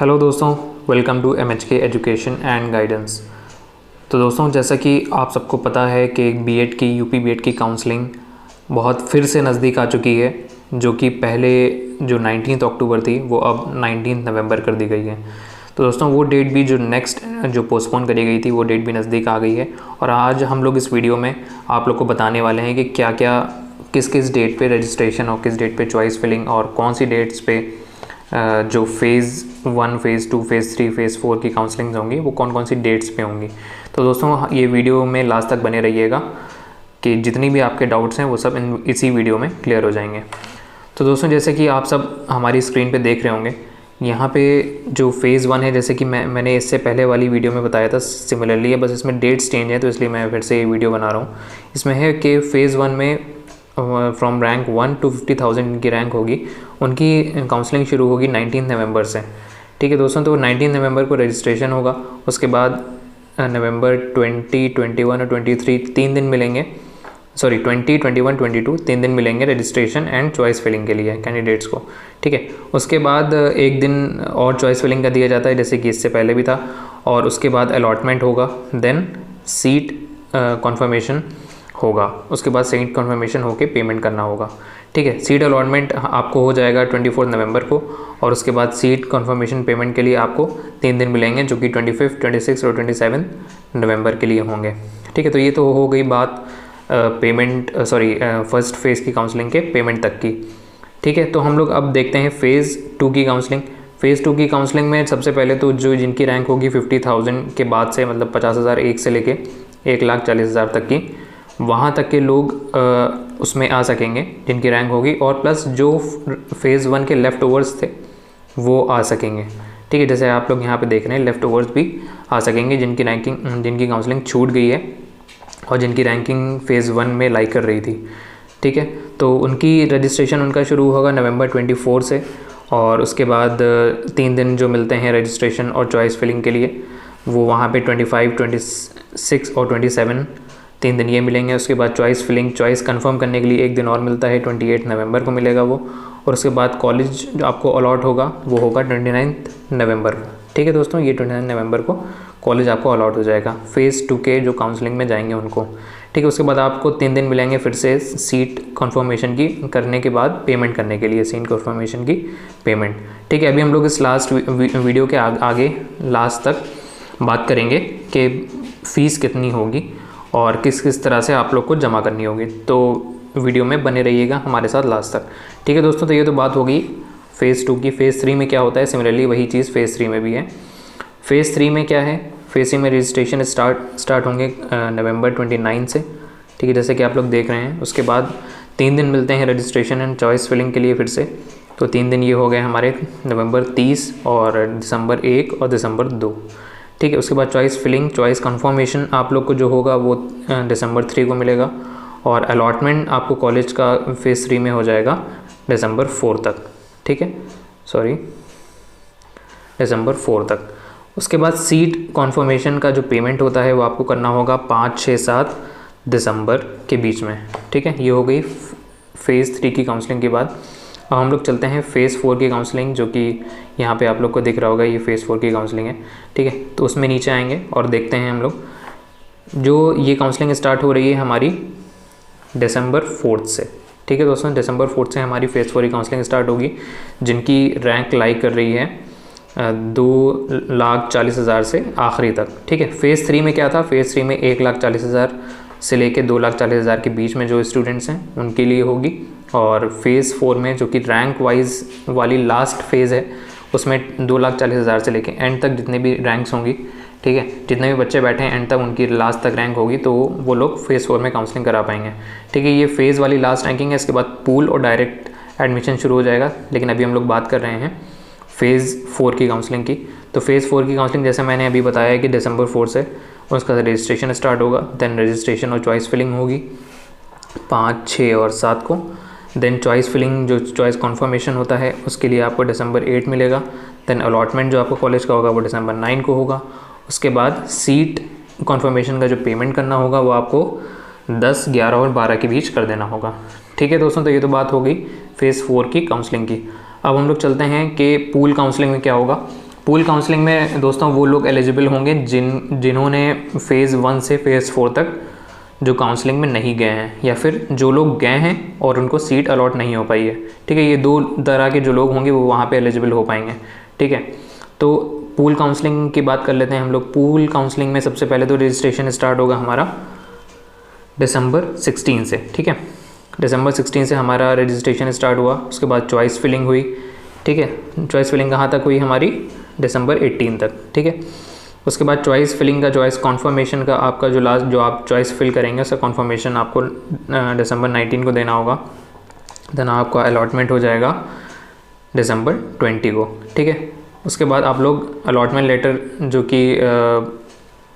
Hello दोस्तों, welcome to MHK education and guidance. तो दोस्तों, जैसा कि आप सबको पता है कि बीएड की यूपी बीएड की काउंसलिंग बहुत फिर से नज़दीक आ चुकी है, जो कि पहले जो 19 अक्टूबर थी वो अब 19 नवंबर कर दी गई है। तो दोस्तों, वो डेट भी जो नेक्स्ट जो पोस्टपोन करी गई थी वो डेट भी नज़दीक आ गई है। और आज हम लोग इस वीडियो में आप लोग को बताने वाले हैं कि क्या क्या किस किस डेट पे रजिस्ट्रेशन और किस डेट पे चॉइस फिलिंग और कौन सी डेट्स पे जो फ़ेज़ 1, फ़ेज़ 2, फ़ेज़ 3, फ़ेज़ 4 की काउंसलिंग्स होंगी वो कौन कौन सी डेट्स पे होंगी। तो दोस्तों, ये वीडियो में लास्ट तक बने रहिएगा कि जितनी भी आपके डाउट्स हैं वो सब इसी वीडियो में क्लियर हो जाएंगे। तो दोस्तों, जैसे कि आप सब हमारी स्क्रीन पे देख रहे होंगे, यहाँ पे जो फ़ेज़ 1 है, जैसे कि मैंने इससे पहले वाली वीडियो में बताया था सिमिलरली है, बस इसमें डेट्स चेंज है तो इसलिए मैं फिर से ये वीडियो बना रहा हूँ। इसमें है कि फ़ेज़ 1 में फ्रॉम रैंक 1 to 50,000 इनकी रैंक होगी, उनकी काउंसलिंग शुरू होगी 19 नवंबर से। ठीक है दोस्तों, तो 19 नवंबर को रजिस्ट्रेशन होगा। उसके बाद नवंबर 20, 21 और 23 3 दिन मिलेंगे, 20, 21, 22 3 दिन मिलेंगे रजिस्ट्रेशन एंड चॉइस फिलिंग के लिए कैंडिडेट्स को। ठीक है, उसके बाद एक दिन और चॉइस फिलिंग का दिया जाता है, जैसे कि इससे पहले भी था। और उसके बाद अलॉटमेंट होगा, देन सीट कॉन्फर्मेशन होगा। उसके बाद सीट कन्फर्मेशन होके पेमेंट करना होगा। ठीक है, सीट अलॉटमेंट आपको हो जाएगा 24 नवंबर को, और उसके बाद सीट कन्फर्मेशन पेमेंट के लिए आपको 3 दिन मिलेंगे, जो कि 25, 26 और 27 नवंबर के लिए होंगे। ठीक है, तो ये तो हो गई बात फर्स्ट फेज़ की काउंसलिंग के पेमेंट तक की। ठीक है, तो हम लोग अब देखते हैं फ़ेज़ 2 की काउंसलिंग। फ़ेज़ 2 की काउंसलिंग में सबसे पहले तो जो जिनकी रैंक होगी 50,000 के बाद से, मतलब 50,000 एक से लेके 1,40,000 तक की, वहाँ तक के लोग उसमें आ सकेंगे जिनकी रैंक होगी, और प्लस जो फ़ेज़ 1 के लेफ़्ट ओवर्स थे वो आ सकेंगे। ठीक है, जैसे आप लोग यहाँ पे देख रहे हैं, लेफ़्ट ओवर्स भी आ सकेंगे जिनकी काउंसलिंग छूट गई है और जिनकी रैंकिंग फ़ेज़ 1 में लाई कर रही थी। ठीक है, तो उनकी रजिस्ट्रेशन उनका शुरू होगा नवंबर 24 से, और उसके बाद 3 दिन जो मिलते हैं रजिस्ट्रेशन और चॉइस फिलिंग के लिए, वो वहाँ पे 25, 26 और 27 3 दिन ये मिलेंगे। उसके बाद चॉइस फिलिंग, चॉइस कंफर्म करने के लिए एक दिन और मिलता है, 28 नवंबर को मिलेगा वो। और उसके बाद कॉलेज जो आपको अलॉट होगा वो होगा 29 नवंबर को। ठीक है दोस्तों, ये 29 नवंबर को कॉलेज आपको अलॉट हो जाएगा फ़ेज़ 2 के जो काउंसलिंग में जाएंगे उनको। ठीक है, उसके बाद आपको 3 दिन मिलेंगे फिर से सीट कन्फर्मेशन की करने के बाद पेमेंट करने के लिए, सीट कन्फर्मेशन की पेमेंट। ठीक है, अभी हम लोग इस लास्ट वीडियो के आगे लास्ट तक बात करेंगे कि फ़ीस कितनी होगी और किस किस तरह से आप लोग को जमा करनी होगी। तो वीडियो में बने रहिएगा हमारे साथ लास्ट तक। ठीक है दोस्तों, तो ये तो बात हो गई फ़ेज़ 2 की। फ़ेज़ 3 में क्या होता है, सिमिलरली वही चीज़ फ़ेज़ 3 में भी है। फ़ेज़ 3 में क्या है, फ़ेज़ 3 में रजिस्ट्रेशन स्टार्ट होंगे नवंबर 29 से। ठीक है, जैसे कि आप लोग देख रहे हैं। उसके बाद 3 दिन मिलते हैं रजिस्ट्रेशन एंड चॉइस फिलिंग के लिए फिर से। तो 3 दिन ये हो गए हमारे नवंबर 30 और दिसंबर 1 और दिसंबर 2। ठीक है, उसके बाद चॉइस फिलिंग, चॉइस कंफर्मेशन आप लोग को जो होगा वो दिसंबर 3 को मिलेगा, और अलॉटमेंट आपको कॉलेज का फ़ेज़ 3 में हो जाएगा दिसंबर 4 तक। ठीक है, दिसंबर 4 तक। उसके बाद सीट कॉन्फर्मेशन का जो पेमेंट होता है वो आपको करना होगा 5, 6, 7 दिसंबर के बीच में। ठीक है, ये हो गई फ़ेज़ 3 की काउंसलिंग के बाद। अब हम लोग चलते हैं फ़ेज़ 4 की काउंसलिंग, जो कि यहाँ पे आप लोग को दिख रहा होगा, ये फ़ेज़ 4 की काउंसलिंग है। ठीक है, तो उसमें नीचे आएंगे और देखते हैं हम लोग, जो ये काउंसलिंग स्टार्ट हो रही है हमारी दिसंबर 4 से। ठीक है दोस्तों, दिसंबर 4 से हमारी फ़ेज़ 4 की काउंसलिंग स्टार्ट होगी, जिनकी रैंक लाई कर रही है 2,40,000 से आखिरी तक। ठीक है, फ़ेज़ 3 में क्या था, फ़ेज़ 3 में 1,40,000 से लेके 2,40,000 के बीच में जो स्टूडेंट्स हैं उनके लिए होगी। और फ़ेज़ 4 में जो कि रैंक वाइज वाली लास्ट फ़ेज़ है, उसमें 2,40,000 से लेके एंड तक जितने भी रैंक्स होंगी, ठीक है, जितने भी बच्चे बैठे हैं एंड तक उनकी लास्ट तक रैंक होगी, तो वो लोग फ़ेज़ 4 में काउंसलिंग करा पाएंगे। ठीक है, ये फ़ेज़ वाली लास्ट रैंकिंग है। इसके बाद पूल और डायरेक्ट एडमिशन शुरू हो जाएगा, लेकिन अभी हम लोग बात कर रहे हैं फ़ेज़ 4 की काउंसलिंग की। तो फ़ेज़ 4 की काउंसलिंग जैसे मैंने अभी बताया है कि दिसंबर 4 से उसका रजिस्ट्रेशन स्टार्ट होगा, देन रजिस्ट्रेशन और चॉइस फिलिंग होगी 5, 6 और 7 को। देन चॉइस फिलिंग जो चॉइस कॉन्फर्मेशन होता है उसके लिए आपको दिसंबर 8 मिलेगा। देन अलॉटमेंट जो आपको कॉलेज का होगा वो दिसंबर 9 को होगा। उसके बाद सीट कॉन्फर्मेशन का जो पेमेंट करना होगा वो आपको 10, 11 और 12 के बीच कर देना होगा। ठीक है दोस्तों, तो ये तो बात हो गई फ़ेज़ 4 की काउंसलिंग की। अब हम लोग चलते हैं कि पूल काउंसलिंग में क्या होगा। पूल काउंसलिंग में दोस्तों वो लोग एलिजिबल होंगे जिन्होंने फ़ेज़ 1 से फ़ेज़ 4 तक जो काउंसलिंग में नहीं गए हैं, या फिर जो लोग गए हैं और उनको सीट अलॉट नहीं हो पाई है। ठीक है, ये 2 तरह के जो लोग होंगे वो वहाँ पे एलिजिबल हो पाएंगे। ठीक है, तो पूल काउंसलिंग की बात कर लेते हैं हम लोग। पूल काउंसलिंग में सबसे पहले तो रजिस्ट्रेशन स्टार्ट होगा हमारा दिसंबर 16 से। ठीक है, दिसंबर 16 से हमारा रजिस्ट्रेशन स्टार्ट हुआ। उसके बाद चॉइस फिलिंग हुई। ठीक है, चॉइस फिलिंग कहाँ तक हुई हमारी, दिसंबर 18 तक। ठीक है, उसके बाद चॉइस फिलिंग का, चॉइस कॉन्फर्मेशन का आपका जो लास्ट जो आप चॉइस फिल करेंगे उसका कॉन्फर्मेशन आपको दिसंबर 19 को देना होगा। देन आपका अलॉटमेंट हो जाएगा दिसंबर 20 को। ठीक है, उसके बाद आप लोग अलॉटमेंट लेटर जो कि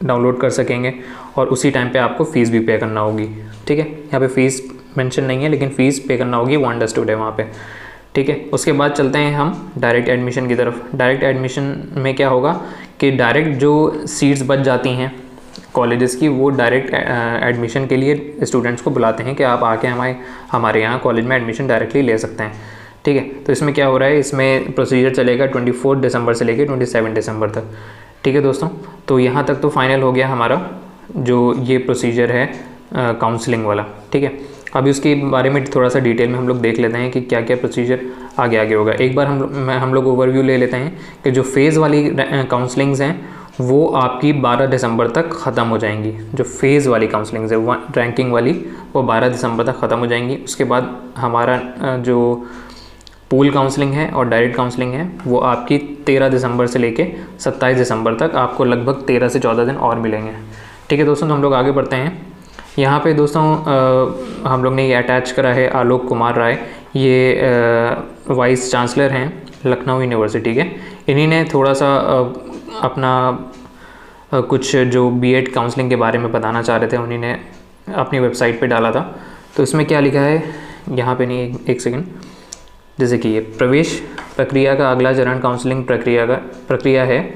डाउनलोड कर सकेंगे और उसी टाइम पे आपको फ़ीस भी पे करना होगी। ठीक है, यहाँ पे फ़ीस मेंशन नहीं है लेकिन फ़ीस पे करना होगी, वो अंडरस्टूड है वहाँ पे। ठीक है, उसके बाद चलते हैं हम डायरेक्ट एडमिशन की तरफ। डायरेक्ट एडमिशन में क्या होगा कि डायरेक्ट जो सीट्स बच जाती हैं कॉलेजेस की, वो डायरेक्ट एडमिशन के लिए स्टूडेंट्स को बुलाते हैं कि आप आके हमारे यहाँ कॉलेज में एडमिशन डायरेक्टली ले सकते हैं। ठीक है, तो इसमें क्या हो रहा है, इसमें प्रोसीजर चलेगा 24 दिसंबर से लेकर 27 दिसंबर तक। ठीक है दोस्तों, तो यहाँ तक तो फाइनल हो गया हमारा जो ये प्रोसीजर है काउंसलिंग वाला। ठीक है, अभी उसके बारे में थोड़ा सा डिटेल में हम लोग देख लेते हैं कि क्या क्या प्रोसीजर आगे होगा। एक बार हम लोग ओवरव्यू ले लेते हैं कि जो फ़ेज़ वाली काउंसलिंग्स हैं वो आपकी 12 दिसंबर तक ख़त्म हो जाएंगी। जो फ़ेज़ वाली काउंसलिंग्स है रैंकिंग वाली, वो 12 दिसंबर तक ख़त्म हो जाएंगी। उसके बाद हमारा जो पूल काउंसलिंग है और डायरेक्ट काउंसलिंग है वो आपकी 13 दिसंबर से लेके 27 दिसंबर तक आपको लगभग 13 से 14 दिन और मिलेंगे। ठीक है दोस्तों, तो हम लोग आगे बढ़ते हैं। यहाँ पे दोस्तों हम लोग ने ये अटैच करा है आलोक कुमार राय, ये वाइस चांसलर हैं लखनऊ यूनिवर्सिटी के। इन्हीं ने थोड़ा सा अपना कुछ जो बीएड काउंसलिंग के बारे में बताना चाह रहे थे, उन्हीं ने अपनी वेबसाइट पे डाला था। तो इसमें क्या लिखा है यहाँ पे, नहीं एक सेकंड, जैसे कि ये प्रवेश प्रक्रिया का अगला चरण काउंसलिंग प्रक्रिया है।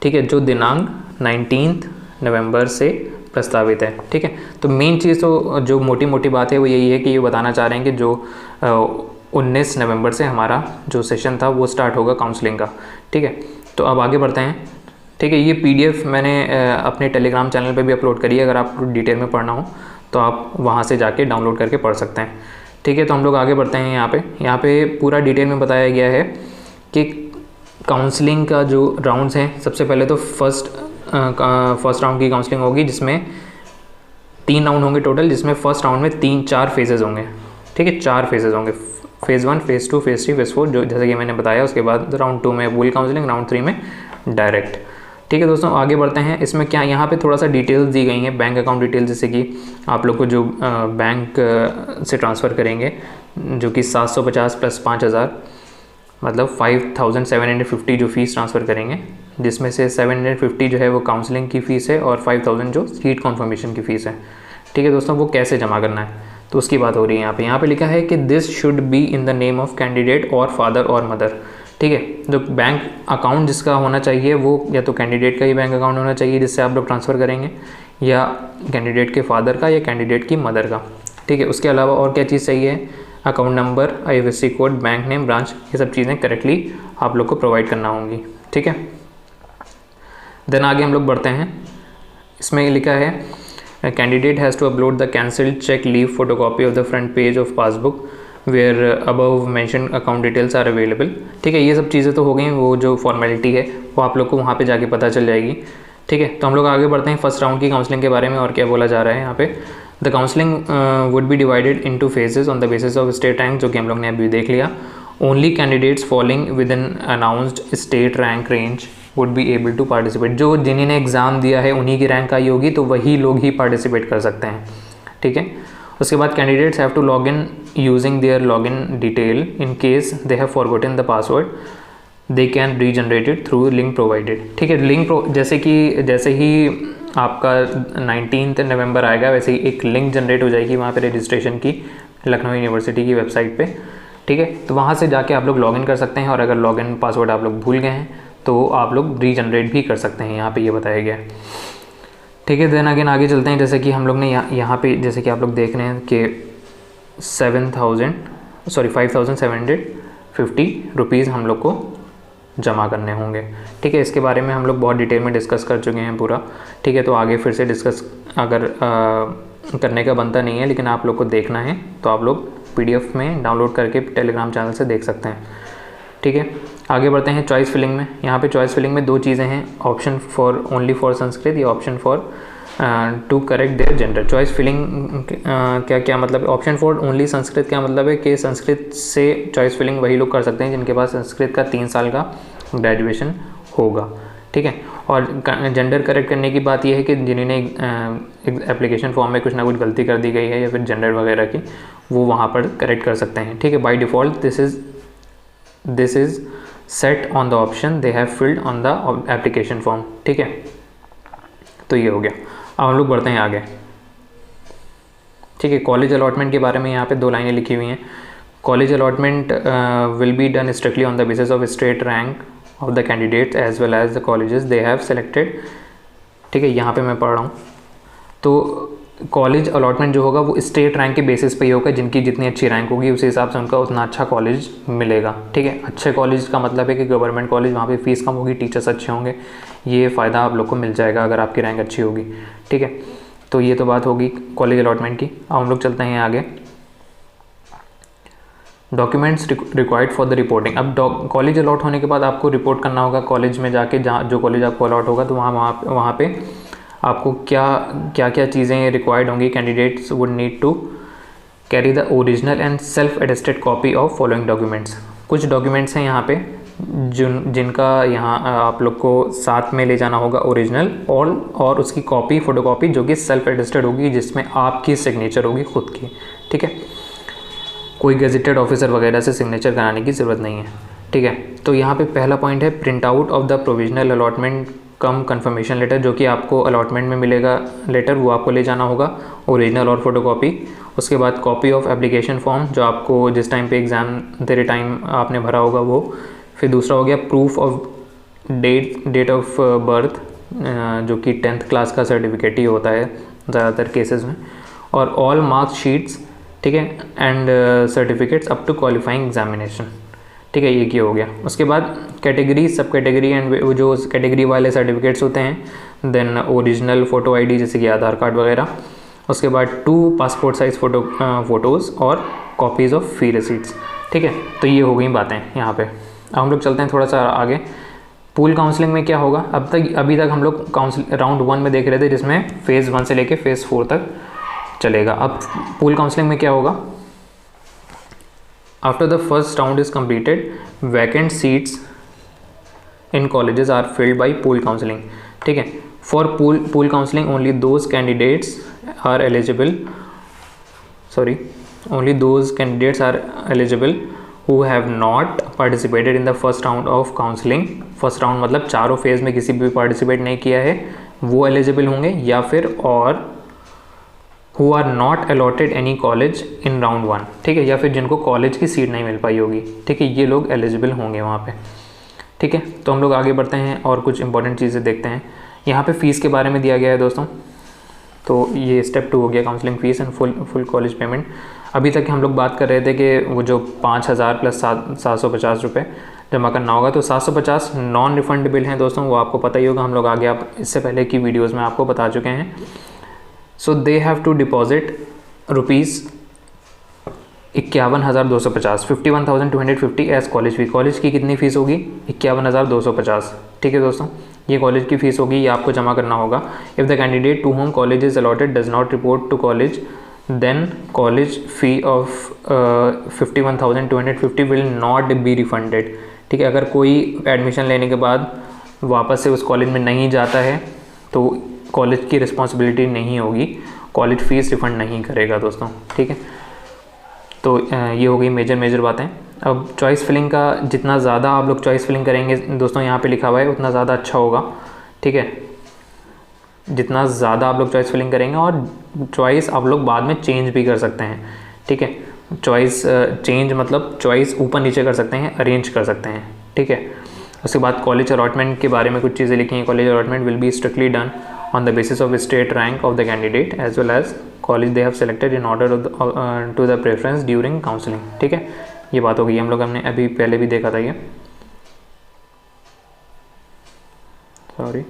ठीक है, जो दिनांक 19 नवंबर से प्रस्तावित है। ठीक है, तो मेन चीज़ तो जो मोटी बात है वो यही है कि ये बताना चाह रहे हैं कि जो 19 नवंबर से हमारा जो सेशन था वो स्टार्ट होगा काउंसलिंग का। ठीक है, तो अब आगे बढ़ते हैं। ठीक है, ये पीडीएफ मैंने अपने टेलीग्राम चैनल पे भी अपलोड करी है, अगर आपको डिटेल में पढ़ना हो तो आप वहाँ से जाके डाउनलोड करके पढ़ सकते हैं। ठीक है, तो हम लोग आगे बढ़ते हैं। यहाँ पे पूरा डिटेल में बताया गया है कि काउंसलिंग का जो राउंड्स हैं, सबसे पहले तो फर्स्ट राउंड की काउंसलिंग होगी जिसमें 3 राउंड होंगे टोटल, जिसमें फर्स्ट राउंड में 4 फेजेज़ होंगे। ठीक है, 4 फेजेज़ होंगे, फ़ेज़ 1, फ़ेज़ 2, फ़ेज़ 3, फ़ेज़ 4, जो जैसे कि मैंने बताया। उसके बाद राउंड 2 में पूल काउंसलिंग, राउंड 3 में डायरेक्ट। ठीक है दोस्तों, आगे बढ़ते हैं। इसमें क्या यहाँ पे थोड़ा सा डिटेल्स दी गई हैं, बैंक अकाउंट डिटेल, जैसे कि आप लोग को जो बैंक से ट्रांसफ़र करेंगे जो कि 750 प्लस 5000 मतलब 5750 जो फ़ीस ट्रांसफ़र करेंगे, जिसमें से 750 जो है वो काउंसलिंग की फ़ीस है और 5000 जो सीट कॉन्फर्मेशन की फ़ीस है। ठीक है दोस्तों, वो कैसे जमा करना है तो उसकी बात हो रही है यहाँ पे लिखा है कि this should be in the name of candidate और फादर और मदर। ठीक है, जो बैंक अकाउंट जिसका होना चाहिए वो या तो कैंडिडेट का ही बैंक अकाउंट होना चाहिए जिससे आप लोग ट्रांसफ़र करेंगे, या कैंडिडेट के फादर का या कैंडिडेट की मदर का। ठीक है, उसके अलावा और क्या चीज़ चाहिए, account number, IFSC code, bank name, branch, ये सब चीज़ें करेक्टली आप लोग को प्रोवाइड करना होंगी। ठीक है, देन आगे हम लोग बढ़ते हैं। इसमें लिखा है candidate has to upload the cancelled cheque leaf photocopy of the front page of passbook where above mention account details are available. ठीक है, ये सब चीज़ें तो हो गई, वो जो फॉर्मेलिटी है वो आप लोग को वहाँ पे जाके पता चल जाएगी। ठीक है, तो हम लोग आगे बढ़ते हैं फर्स्ट राउंड की काउंसलिंग के बारे में। और क्या बोला जा रहा है यहाँ पे, the counselling would be divided into phases on the basis of state rank, जो कि हम लोग ने अभी देख लिया। Only candidates following within announced state rank range would be able to participate. जो जिन्होंने एग्ज़ाम दिया है उन्हीं की रैंक आई होगी, तो वही लोग ही पार्टिसिपेट कर सकते हैं। ठीक है, उसके बाद candidates have to log in using their log in detail in case they have forgotten the password they can regenerate it through link provided. ठीक है, जैसे ही आपका 19 नवंबर आएगा वैसे ही एक लिंक जनरेट हो जाएगी वहाँ पे रजिस्ट्रेशन की, लखनऊ यूनिवर्सिटी की वेबसाइट पे। ठीक है, तो वहाँ से जाके आप लोग लॉगिन कर सकते हैं और अगर लॉगिन पासवर्ड आप लोग भूल गए हैं तो आप लोग रीजनरेट भी कर सकते हैं, यहाँ पे ये बताया गया है। ठीक है, देन अगेन आगे चलते हैं। जैसे कि हम लोग ने यहाँ पे जैसे कि आप लोग देख रहे हैं कि 5,750 रुपीज़ हम लोग को जमा करने होंगे। ठीक है, इसके बारे में हम लोग बहुत डिटेल में डिस्कस कर चुके हैं पूरा। ठीक है, तो आगे फिर से डिस्कस अगर करने का बनता नहीं है, लेकिन आप लोग को देखना है तो आप लोग PDF में डाउनलोड करके टेलीग्राम चैनल से देख सकते हैं। ठीक है, आगे बढ़ते हैं चॉइस फिलिंग में। यहाँ पे चॉइस फिलिंग में दो चीज़ें हैं, option for only for Sanskrit या option for to correct their gender. Choice filling क्या क्या मतलब है? ऑप्शन फॉर ओनली संस्कृत क्या मतलब है कि संस्कृत से चॉइस फिलिंग वही लोग कर सकते हैं जिनके पास संस्कृत का 3 साल का ग्रेजुएशन होगा। ठीक है, और जेंडर करेक्ट करने की बात यह है कि जिन्होंने एप्लीकेशन फॉर्म में कुछ ना कुछ गलती कर दी गई है या फिर जेंडर वगैरह की, वो वहाँ पर करेक्ट कर सकते हैं। ठीक है, by default this is set on the option they have filled on the application form. ठीक है, तो ये हो गया। अब हम लोग बढ़ते हैं आगे। ठीक है, कॉलेज अलॉटमेंट के बारे में यहाँ पे 2 लाइनें लिखी हुई हैं। College allotment will be done strictly on the basis of state rank of the candidates as well as the colleges they have selected. ठीक है, यहाँ पे मैं पढ़ रहा हूँ, तो कॉलेज अलॉटमेंट जो होगा वो स्टेट रैंक के बेसिस पे ही होगा। जिनकी जितनी अच्छी रैंक होगी उस हिसाब से उनका उतना अच्छा कॉलेज मिलेगा। ठीक है, अच्छे कॉलेज का मतलब है कि गवर्नमेंट कॉलेज, वहाँ पे फीस कम होगी, टीचर्स अच्छे होंगे, ये फ़ायदा आप लोग को मिल जाएगा अगर आपकी रैंक अच्छी होगी। ठीक है, तो ये तो बात होगी कॉलेज अलॉटमेंट की। अब हम लोग चलते हैं आगे, documents required for the reporting. अब कॉलेज अलॉट होने के बाद आपको रिपोर्ट करना होगा कॉलेज में जाके, जहाँ जो कॉलेज आपको अलॉट होगा, तो वहाँ पे आपको क्या क्या चीज़ें रिक्वायर्ड होंगी। Candidates would need to carry the original and self attested copy of following documents. कुछ डॉक्यूमेंट्स हैं यहाँ पे जिनका यहाँ आप लोग को साथ में ले जाना होगा ओरिजिनल और उसकी कॉपी, फोटोकॉपी जो कि सेल्फ एटेस्टेड होगी, जिसमें आपकी सिग्नेचर होगी खुद की। ठीक है, कोई गेजेटेड ऑफिसर वगैरह से सिग्नेचर कराने की ज़रूरत नहीं है। ठीक है, तो यहाँ पे पहला पॉइंट है print out of the provisional allotment cum confirmation letter, जो कि आपको अलॉटमेंट में मिलेगा लेटर, वो आपको ले जाना होगा, ओरिजिनल और फोटोकॉपी। उसके बाद कॉपी ऑफ एप्लीकेशन फॉर्म, जो आपको जिस टाइम पे एग्ज़ाम देते टाइम आपने भरा होगा वो। फिर दूसरा हो गया proof of date of birth, जो कि 10th क्लास का सर्टिफिकेट ही होता है ज़्यादातर केसेस में, और ऑल मार्क्स शीट्स। ठीक है, and certificates up to qualifying examination. ठीक है, ये क्या हो गया। उसके बाद कैटेगरी, सब कैटेगरी एंड जो कैटेगरी वाले सर्टिफिकेट्स होते हैं, देन ओरिजिनल फ़ोटो ID जैसे कि आधार कार्ड वगैरह। उसके बाद 2 पासपोर्ट साइज़ फ़ोटोज़ और कॉपीज़ ऑफ फ़ी रिसीट्स। ठीक है, तो ये हो गई बातें यहाँ पे। अब हम लोग चलते हैं थोड़ा सा आगे। पूल काउंसलिंग में क्या होगा? अभी तक हम लोग राउंड 1 में देख रहे थे, जिसमें फ़ेज़ 1 से लेके फ़ेज़ 4 तक चलेगा। अब पूल काउंसलिंग में क्या होगा? After the first round is completed, vacant seats in colleges are filled by pool counselling. ठीक है, for pool counselling only those candidates are eligible who have not participated in the first round of counseling। First round मतलब चारों phase में किसी भी participate नहीं किया है वो एलिजिबल होंगे, या फिर और who are not allotted any college in round 1। ठीक है, या फिर जिनको कॉलेज की सीट नहीं मिल पाई होगी। ठीक है, ये लोग एलिजिबल होंगे वहाँ पे। ठीक है, तो हम लोग आगे बढ़ते हैं और कुछ इंपॉर्टेंट चीज़ें देखते हैं। यहाँ पे फ़ीस के बारे में दिया गया है दोस्तों। तो ये स्टेप 2 हो गया, counselling fees and full college payment. अभी तक हम लोग बात कर रहे थे कि वो जो 5000 प्लस 750 रुपये जमा करना होगा, तो 750 नॉन रिफंडेबल हैं दोस्तों, वो आपको पता ही होगा, हम लोग आगे आप इससे पहले की वीडियोज़ में आपको बता चुके हैं। So they have to deposit rupees 51,250, 51,250 as college fee. College की कितनी फ़ीस होगी? 51,250। ठीक है दोस्तों, ये कॉलेज की फ़ीस होगी, ये आपको जमा करना होगा। If the candidate to home college is allotted does not report to college, then college fee of 51,250 will not be refunded. ठीक है, अगर कोई एडमिशन लेने के बाद वापस से उस कॉलेज में नहीं जाता है तो कॉलेज की रिस्पॉन्सिबिलिटी नहीं होगी, कॉलेज फ़ीस रिफ़ंड नहीं करेगा दोस्तों। ठीक है, तो ये हो गई मेजर बातें। अब चॉइस फिलिंग का जितना ज़्यादा आप लोग चॉइस फिलिंग करेंगे दोस्तों, यहाँ पे लिखा हुआ है, उतना ज़्यादा अच्छा होगा। ठीक है, जितना ज़्यादा आप लोग चॉइस फिलिंग करेंगे, और चॉइस आप लोग बाद में चेंज भी कर सकते हैं। ठीक है, चॉइस चेंज मतलब चॉइस ऊपर नीचे कर सकते हैं, अरेंज कर सकते हैं। ठीक है, उसके बाद कॉलेज अलॉटमेंट के बारे में कुछ चीज़ें लिखी हैं। College allotment will B strictly done on the basis of state rank of the candidate as well as college they have selected in order to the preference during counseling। ठीक है, ये बात हो गई, हमने अभी पहले भी देखा था ये। सॉरी,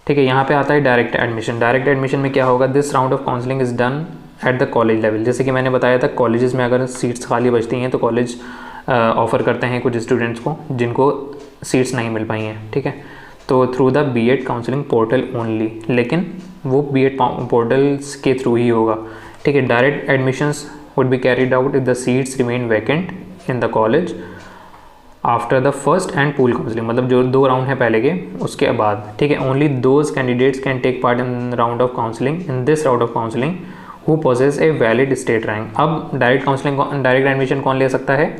ठीक है। यहाँ पे आता है डायरेक्ट एडमिशन। डायरेक्ट एडमिशन में क्या होगा, this round of counselling is done at the college level. जैसे कि मैंने बताया था, कॉलेजेस में अगर सीट्स खाली बचती हैं तो कॉलेज ऑफ़र करते हैं कुछ स्टूडेंट्स को जिनको सीट्स नहीं मिल पाई हैं, ठीक है। तो through the BEd counselling portal only, लेकिन वो बीएड पोर्टल्स के थ्रू ही होगा, ठीक है। Direct admissions would be carried out if the seats remain vacant in the college after the first and pool counselling, मतलब जो 2 राउंड है पहले के उसके बाद, ठीक है। Only those candidates can take part in round of counselling in this round of counselling who possess a valid state rank. अब डायरेक्ट एडमिशन कौन ले सकता है,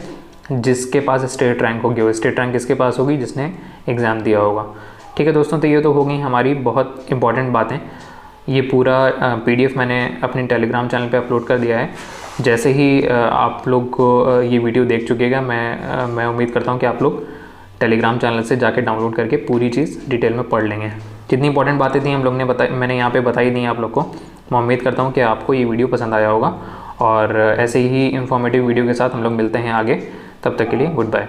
जिसके पास स्टेट रैंक होगी। वो स्टेट रैंक किसके पास होगी, जिसने एग्ज़ाम दिया होगा, ठीक है दोस्तों। तो ये तो हो गई हमारी बहुत इंपॉर्टेंट बातें। ये पूरा PDF मैंने अपने टेलीग्राम चैनल पे अपलोड कर दिया है। जैसे ही आप लोग को ये वीडियो देख चुकेगा, मैं उम्मीद करता हूँ कि आप लोग टेलीग्राम चैनल से जाके डाउनलोड करके पूरी चीज़ डिटेल में पढ़ लेंगे। जितनी इंपॉर्टेंट बातें थी हम लोग ने मैंने यहाँ पे बताई दी आप लोग को। मैं उम्मीद करता हूँ कि आपको ये वीडियो पसंद आया होगा, और ऐसे ही इंफॉर्मेटिव वीडियो के साथ हम लोग मिलते हैं आगे। तब तक के लिए गुड बाय।